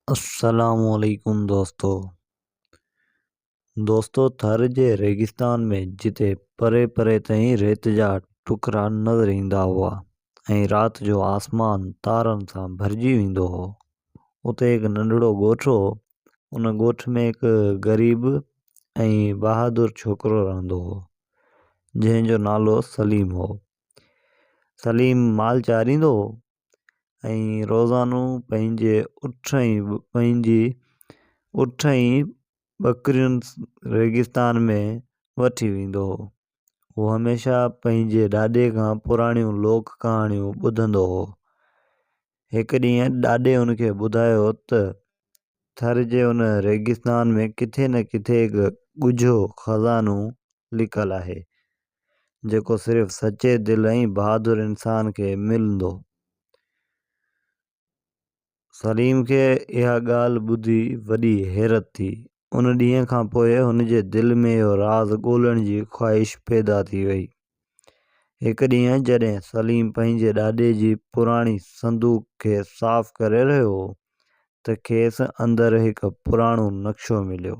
अस्सलामुअलैकुम दोस्तों थर जे रेगिस्तान में जिते परे परे ताईं रेत जा टुकड़ा नज़र ईंदा हुआ ऐं राति जो आसमान तारनि सां भरिजी वेंदो हो। उते हिकु नंढड़ो ॻोठु हो। उन ॻोठ में हिकु ग़रीब ऐं बहादुर छोकिरो रहंदो हो जंहिंजो नालो सलीम हो। सलीम माल चारींदो हो ऐं रोज़ानो पंहिंजी उठ ऐं बकरियुनि रेगिस्तान में वठी वेंदो हो। उहो हमेशह पंहिंजे ॾाॾे खां पुराणियूं लोक कहाणियूं ॿुधंदो हो। हिकु ॾींहुं ॾाॾे हुनखे ॿुधायो त थर जे उन रेगिस्तान में किथे न किथे हिकु ॻुझो खज़ानो लिकल आहे जेको सिर्फ़ु सचे दिलि ऐं बहादुर इंसान खे मिलंदो। सलीम खे इहा ॻाल्हि ॿुधी वॾी हैरत थी। उन ॾींहं खां पोइ हुनजे दिलि में इहो राज़ ॻोल्हण जी ख़्वाहिश पैदा थी वई। हिकु ॾींहुं जॾहिं सलीम पंहिंजे ॾाॾे जी पुराणी संदूक खे साफ़ करे रहियो हो त खेसि अंदरि हिकु पुराणो नक्शो मिलियो।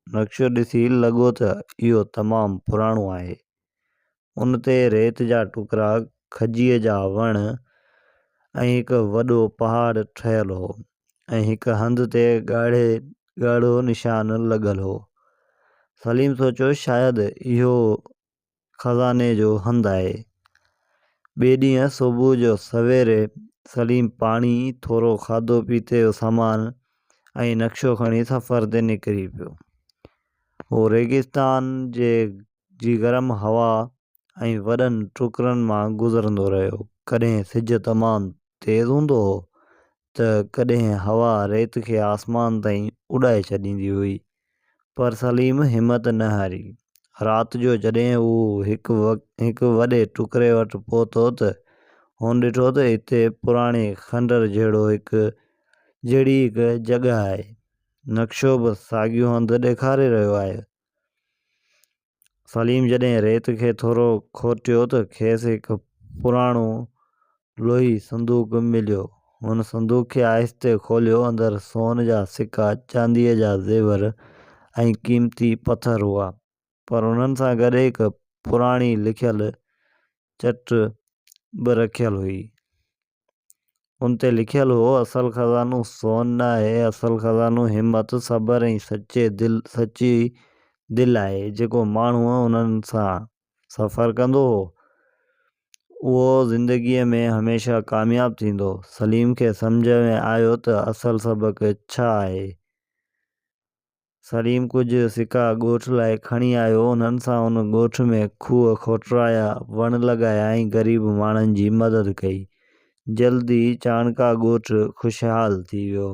नक्शो ॾिसी लॻो त इहो तमामु पुराणो आहे। उन ते रेत जा टुकड़ा, खजीअ जा वण ऐं हिकु वॾो पहाड़ ठहियल हो ऐं हिकु हंधि ते ॻाढ़ो निशान लॻल हो। सलीम सोचियो शायदि इहो खज़ाने जो हंधि आहे। ॿिए ॾींहुं सुबुह जो सवेरे सलीम पाणी, थोरो खाधो पीते जो सामान ऐं नक्शो खणी सफ़र ते निकिरी पियो। उहो रेगिस्तान जी गरम हवा ऐं वॾनि टुकड़नि मां गुज़रंदो रहियो। कॾहिं सिजु तमामु तेज़ हूंदो हो त कॾहिं हवा रेत खे आसमान ताईं उॾाए छॾींदी हुई, पर सलीम हिमत न हारी। राति जो जॾहिं हू हिकु वॾे टुकड़े वटि पहुतो त हुन ॾिठो त हिते पुराणे खंडर जहिड़ी हिकु जॻह आहे। नक्शो बि साॻियो हंधि ॾेखारे रहियो आहे। सलीम जॾहिं रेत खे थोरो खोटियो त खेसि हिकु पुराणो लोही संदूक मिलियो। हुन संदूक खे आहिस्ते खोलियो। अंदरि सोन जा सिक्का, चांदीअ जा ज़ेवर ऐं क़ीमती पथर हुआ, पर उन्हनि सां गॾु हिकु पुराणी लिखियल चट बि रखियल हुई। उन ते लिखियल हो, असल खज़ानो सोन न आहे, असल खज़ानो हिमत, सब्र ऐं सची दिलि आहे। जेको माण्हू उन्हनि सां सफ़र कंदो हो उहो ज़िंदगीअ में हमेशह कामयाबु थींदो। सलीम खे सम्झ में आयो त असल सबक़ु छा आहे। सलीम कुझु सिक्का ॻोठ लाइ खणी आयो। उन्हनि सां उन ॻोठ में खूह खोटराया, वण लॻाया ऐं ग़रीब माण्हुनि जी मदद कई। जल्दी चाणका ॻोठ ख़ुशहाल थी वियो।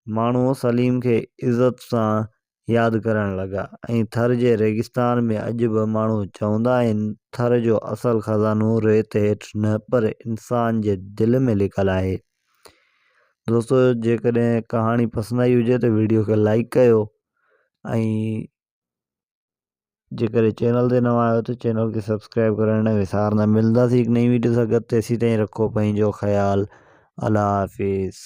माण्हू सलीम खे इज़त सां यादि करण लॻा ऐं थर जे रेगिस्तान में अॼु बि माण्हू चवंदा आहिनि थर जो असल खज़ानो रेत हेठि न पर इंसान जे दिलि में लिकल आहे। दोस्तों जेकॾहिं कहाणी पसंदि आई हुजे त वीडियो खे लाइक कयो ऐं जेकर चैनल ते नवां आहियो त चैनल खे सब्सक्राइब करण न विसारना। मिलंदासीं हिकु नई वीडियो सां गॾु। तेसीं ताईं रखो पंहिंजो ख़्यालु। अल्लाह हाफ़िज़।